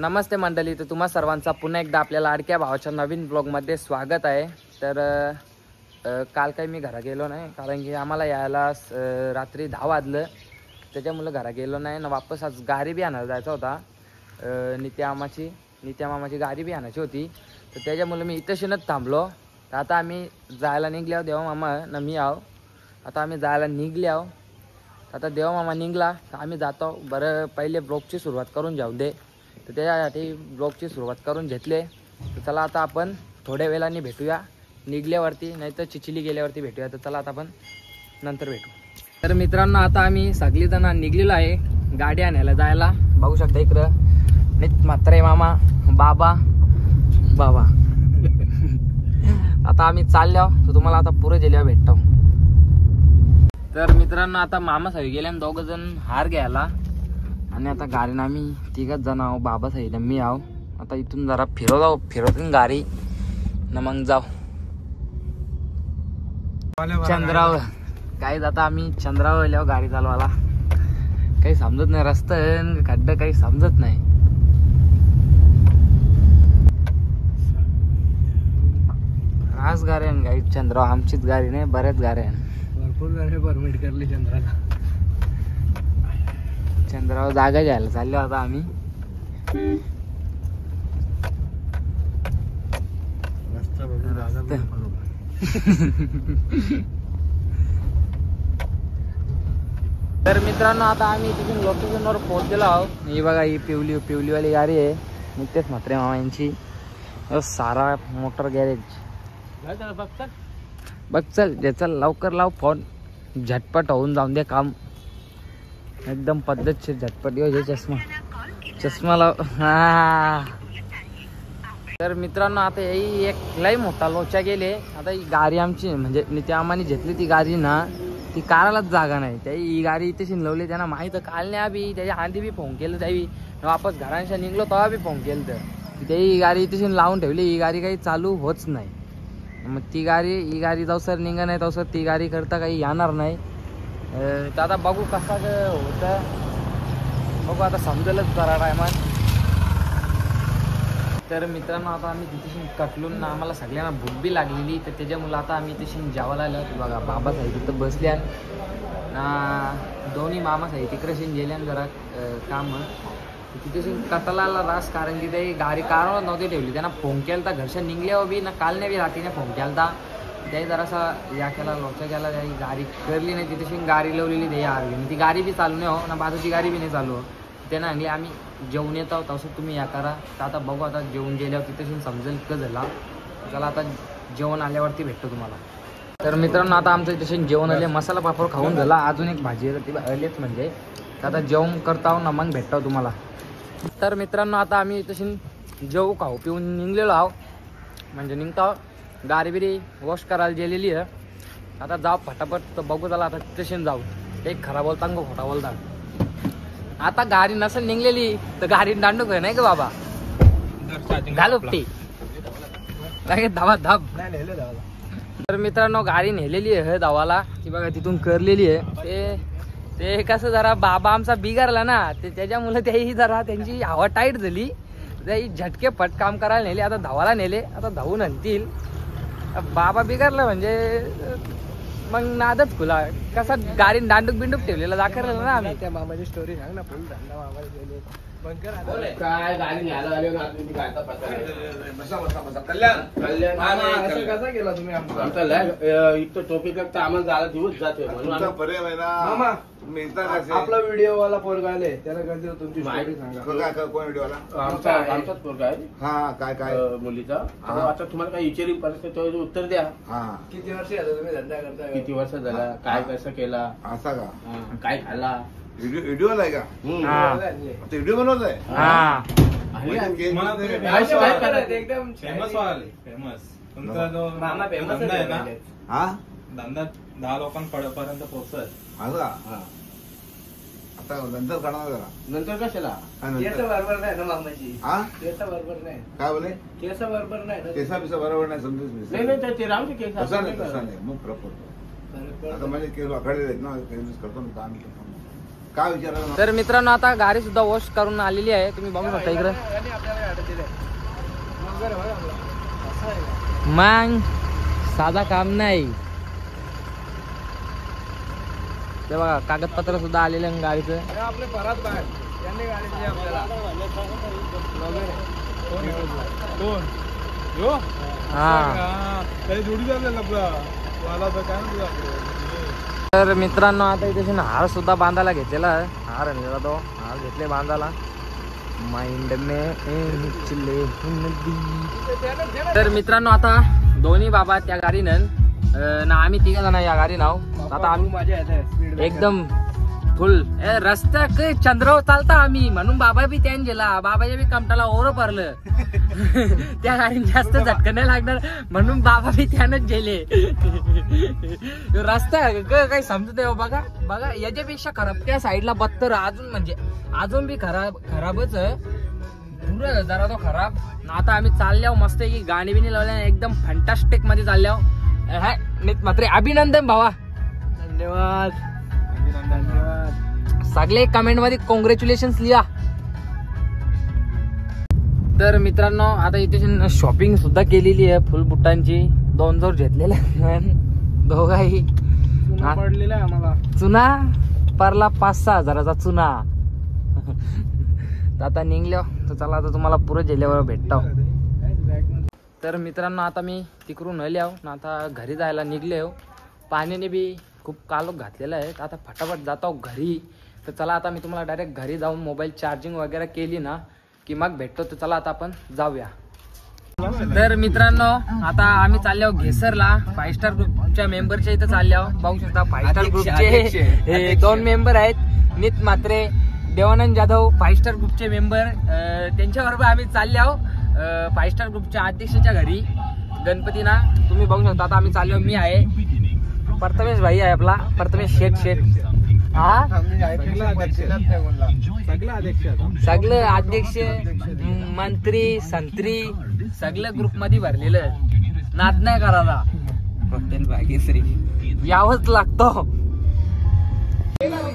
नमस्ते मंडळी, तर तुम्हा सर्वांचा पुन्हा एकदा आपल्या लाडक्या भावाच्या नवीन ब्लॉगमध्ये स्वागत आहे। तर काल काही मी घरा गेलो नाही, कारण की आम्हाला यायला रात्री 10 वाजलं, त्याच्यामुळे घरा गेलो नाही ना। वापस आज गाडी बी आणायला जायचा होता, नित्या मामाची गाडी बी आणायची होती, तर त्याच्यामुळे मी इथेशीनच थांबलो। तर आता आम्ही जायला निघले आहो, देवा मामा ना मी आहो, आता आम्ही जायला निघले आहो। आता देवा मामा निघला तर आम्ही जातो। बरं, पहिले ब्लॉगची सुरुवात करून जाऊ दे, तर त्याच्यासाठी ब्लॉगची सुरुवात करून घेतले। तर चला आता आपण थोड्या वेळाने भेटूया निघल्यावरती, नाही तर चिचिली गेल्यावरती भेटूया। तर चला आता आपण नंतर भेटू। तर मित्रांनो, आता आम्ही सगळी जण निघलेलो आहे गाडी आणायला जायला। बघू शकता इकडं नित म्हात्रे मामा, बाबा आता आम्ही चाललो, तर तुम्हाला आता पुरे गेल्यावर भेटतो। तर मित्रांनो, आता मामा साहेब गेले आणि 2 जण हार घ्यायला, आणि आता गाडीनं आम्ही 3 जण आहो, बाबा साहेब मी आहो। आता इथून जरा फिरवून गाडी न मग जाऊ चंद्रावर। काय आता आम्ही चंद्रावर गेल्यावर गाडी चालवायला काही समजत नाही, रस्ता खड्डा काही समजत नाही। आज गाडी आहे गाडी चंद्रावर, आमचीच गाडी नाही, बऱ्याच गाड्या आहे, भरपूर गाड्या परमिट करली चंद्राला। चंद्रावर जागा घ्यायला चाललो आता आम्ही। तर मित्रांनो, आता आम्ही तिथून लोकेशनवर पोहोचलेलो आहोत। ही बघा, ही पिवलीवाली गाडी आहे नितेश म्हात्रे मामा यांची, सारा मोटर गॅरेज। बघ चल लवकर लाव फोन, झटपट होऊन जाऊन दे काम, एकदम पद्धतशीर झटपट। ये चष्मा लाव। हा, तर मित्रांनो, आता ही एक लई मोठा लोचा गेले। आता ही गाडी आमची म्हणजे नित्या आम्हाने घेतली ती गाडी ना, ती कारालाच जागा नाही। त्या ही गाडी इथे शिनलवली, त्यांना माहीत काल नाही बी, त्याच्या आधी बी फोन केलं, त्यावी वापस घरांच्या निघलो तेव्हा बी फोन केलं, तर ते ही गाडी इथे लावून ठेवली। ही गाडी काही चालू होच नाही, मग ही गाडी जाऊ सर निघा नाही जाऊ सर, ती गाडी करता काही येणार नाही। तर आता बघू कसा होतं, बघू आता समजेलच जरा टायमात। तर मित्रांनो, आता आम्ही तिथे कटलून ना, आम्हाला सगळ्यांना भूक बी लागलेली, तर त्याच्यामुळे आता आम्ही तिथे जेवायला आलो। बघा, बाबा साहेब तिथं बसल्या ना, दोन्ही मामा साहेब तिकडे गेल्या जरा काम, तिथे कटलाला रास, कारण की ते गाडी कारवर नव्हती ठेवली, त्यांना फोन केला तर घरच्या निघल्यावर बी ना, काल नाही बी रात्रीने फोन केला होता, त्याही जरासा या केला लोचा केला, त्याही गाडी करली नाही, तिथे गाडी लावलेली ते हरली, ती गाडी बी चालू नाही हो ना, बाजूची गाडी बी नाही चालू हो। त्यानं आणली, आम्ही जेवून येत आहोत, तसं तुम्ही या करा। तर आता बघू, आता जेवून गेल्यावर तिथे समजेल का झाला। चला आता जेवण आल्यावरती भेटतो तुम्हाला। तर मित्रांनो, आता आमचं तिथे जेवण आले, मसाला पापड खाऊन झाला, अजून एक भाजी ती आलेच म्हणजे। तर आता जेवण करता ना, मग भेटतो तुम्हाला। तर मित्रांनो, आता आम्ही तशी जेवू खाऊ पिऊन निघलेलो आहो, म्हणजे निघतो, गाडी बिरी वॉश करायला गेलेली आहे। आता जाऊ फटाफट, तर बघू चला आता स्टेशन जाऊ, एक खरा बोलता गो खोटा बोलता। आता गाडी नसेल निघलेली तर गाडी दांडू काय नाही का बाबा, घालुपटी धावा धाब। तर मित्रांनो, गाडी नेलेली आहे धावाला, ती बघा तिथून करलेली आहे। ते कसं जरा बाबा आमचा बिगारला ना, ते त्याच्यामुळे त्याही जरा त्यांची हवा टाईट झाली, त्याही झटके फट काम करायला नेले, आता धावाला नेले, आता धावून आणतील। बाबा बिगारला म्हणजे मग नादच खुला, कसा गाडीन दांडूक बिंडूक ठेवलेला दाखवलेला ना आम्ही। त्या मामाची स्टोरी सांग ना, फुल धंदा मामाला गेले काय गाडी घ्यायला आले ना, तुम्ही काय बसा कल्याण असं कसा केला तुम्ही आमचा इथं टोपी करता, आम्हाला जायला दिवस जातोय मामा। आपला व्हिडिओ वाला पोरगा आले, त्याला काय तुमची स्टोरी सांगा। कोण व्हिडिओ वाला? आमचाच पोरगा आहे। हा, काय मुलीचा। आता तुम्हाला काय विचारी परिस्थिती, उत्तर द्या। किती वर्ष झालं तुम्ही धंदा करता? किती वर्ष झाला, काय कसं केला, असा का, काय खाल्ला? व्हिडिओ आहे का? व्हिडिओ बनवलाय? एकदम फेमस मामा, फेमस आहे ना हा धंदा, 10 लोकांपर्यंत पोहोचत। आता नंतर करणार जरा, नंतर कशाला? केस बरोबर नाही ना मामाची, केस बरोबर नाही। काय बोले? केस बरोबर नाही, केसा पिसा बरोबर नाही, समजून नाही ते राहू केस असं नाही, मग प्रॉपर आता माझे केस आखडले आहेत ना, करतो ना काम। काय विचार. तर मित्रांनो आता गाडी सुद्धा वॉश करून आलेली आहे, तुम्ही बघू शकता इकडे. मग साधा काम नाही ते बघा, कागदपत्र सुद्धा आलेले आहे गाडीचं. आपले परत बाहेर यांनी गाडी दिली आपल्याला हा. जोडीदार वाला काय तर मित्रांनो आता इथे हार सुद्धा बांधायला घेतलेला आहे. हार आणलेला तो हार घेतले बांधायला. माइंड में चले नदी. तर मित्रांनो आता दोन्ही बाबा त्या गाडीनं ना आम्ही तिघ जण या गाडी नाव. आता आम्ही एकदम फुल रस्त्या काही चंद्रावर चालता आम्ही म्हणून बाबा बी त्यान गेला. बाबाच्या बी कमटाला ओर पडलं. त्या गाडीने जास्त झटकं नाही लागणार म्हणून बाबा बी त्यानच गेले. रस्ता काही समजत आहे बघा बघा, याच्यापेक्षा खराब त्या साईडला बत्तर अजून म्हणजे अजून बी खराबच पुरं जरा तो खराब. आता आम्ही चालल्यावर मस्त की गाणी बिणी लावल्या एकदम फंटास्टिक मध्ये चालल्यावर. मात्र अभिनंदन भावा. धन्यवाद. सगळे कमेंट मध्ये कॉंग्रॅच्युलेशन लिहा. तर मित्रांनो आता इथे शॉपिंग सुद्धा केलेली आहे फुल बुटांची. 2 जोर घेतलेले दोघाही. पडलेला आहे आम्हाला चुना परला 5-6 हजाराचा चुना. आता निघलो तर चला आता तुम्हाला पुरं जिल्ह्यावर भेटतो. तर मित्रांनो आता मी तिकडून आलो ना, आता घरी जायला निघले. पाण्याने बी खूप कालोख घातलेला आहे. आता फटाफट जातो घरी. तर चला आता मी तुम्हाला डायरेक्ट घरी जाऊन मोबाईल चार्जिंग वगैरे केली ना की मग भेटतो. तर चला आता आपण जाऊया. तर मित्रांनो आता आम्ही चाललो घेसरला. 5 स्टार ग्रुपच्या मेंबरच्या इथं चाललो. बघू शकता 5 स्टार ग्रुपचे 2 मेंबर आहेत, नित मात्रे, देवानंद जाधव. 5 स्टार ग्रुपचे मेंबर त्यांच्याबरोबर आम्ही चाललो 5 स्टार ग्रुपच्या अध्यक्षाच्या घरी गणपतीना. तुम्ही बघू शकता आता आम्ही चाललो. मी आहे, प्रथमेश भाई आहे आपला, प्रथमेश शेठ. हा सगळे अध्यक्ष मंत्री संत्री सगळं ग्रुप मध्ये भरलेलं. नाद नाही करायला, हॉटेल भाग्यश्री यावंच लागतो.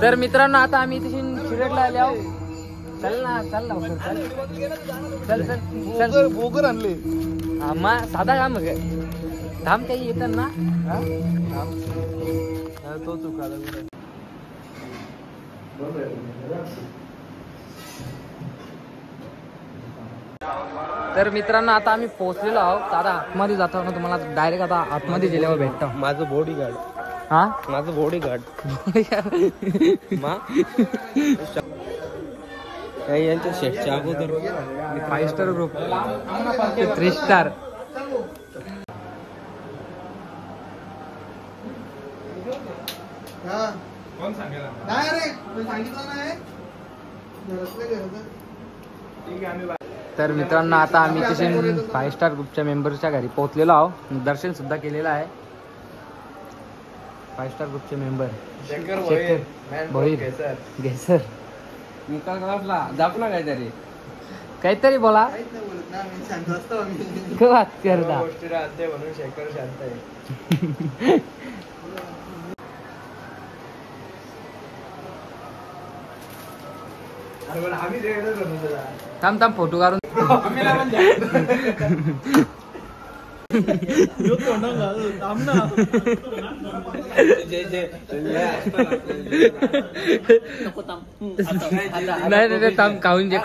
तर मित्रांनो आता आम्ही तशी शिरडला आलो. चल ना चल चल चल चल बोगर आणले. मग साधा काम थांब काही येतात ना. तो चुका तर मित्रांनो आता आम्ही पोहोचलेलो आहोत. आता आतमध्ये जातो ना, तुम्हाला डायरेक्ट आता आतमध्ये गेल्यावर भेटतो. माझं बॉडीगार्ड. हा माझं बॉडीगार्ड. यांच्या शेटच्या अगोदर 5 स्टार ग्रुप 3 स्टार. तर मित्रांनो आता आम्ही तसे 5 स्टार ग्रुपच्या मेंबरच्या घरी पोहोचलेलो आहोत. दर्शन सुद्धा केलेलं आहे. 5 स्टार ग्रुपचे मेंबर घेसर निकाल क्लासला जापला काहीतरी बोला. म्हणून शेखर शांत आहे. थांब थांब फोटो काढून. नाही थांब, खाऊन घे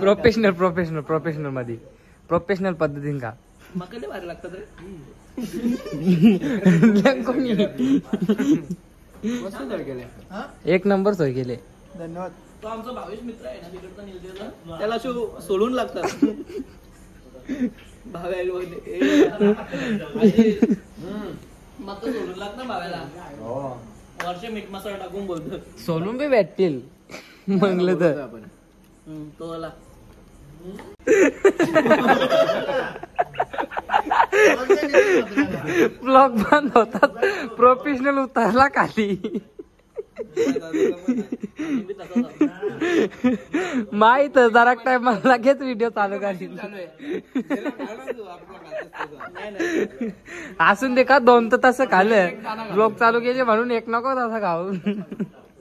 प्रोफेशनल मध्ये प्रोफेशनल पद्धतीने का. एक नंबर सोय केले. धन्यवाद. तो आमचा भावेश मित्र आहे ना तिकडचा निलदेला, त्याला सोडून लागतात. भाव्या मग तो सोडून लागतं भाव्याला. वर्ष मीठ मसाला टाकून बोलतो. सोलून बी भेटतील म्हणलं तर. तो आला ब्लॉग बंद होतात, प्रोफेशनल उतरला खाली. माहित जरा टाइम लगेच व्हिडिओ चालू करतील. असून दे का 2 तास खाल्लं ब्लॉग चालू केले म्हणून एक नको तसं खाऊ.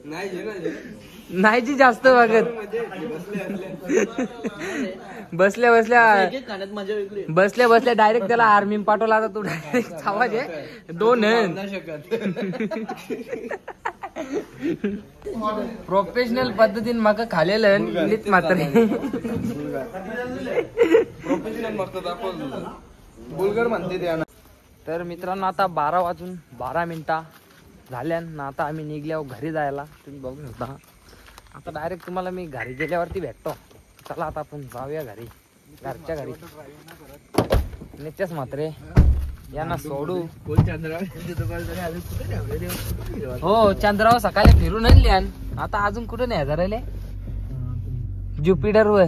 नाही जी जास्त बघत बसल्या बसल्या एक खाण्यात मजा वेगळी बसल्या बसल्या डायरेक्ट त्याला आर्मी पाठवला आता तू डायरेक्ट आवाज आहे दोन प्रोफेशनल पद्धतीने मका खालेलं लित मात्र बुलगर म्हणते ते तर मित्रांनो आता 12:12 झाल्यान आता आम्ही निघल्यावर घरी जायला तुम्ही बघू शकता. आता डायरेक्ट तुम्हाला मी घरी गेल्यावरती भेटतो. चला आता आपण जाऊया घरी घरच्या घरी. नित्याच मात्रे यांना सोडू. हो चंद्रावर सकाळी फिरून आणली आता अजून कुठे नाही राहिले ज्युपिटर वर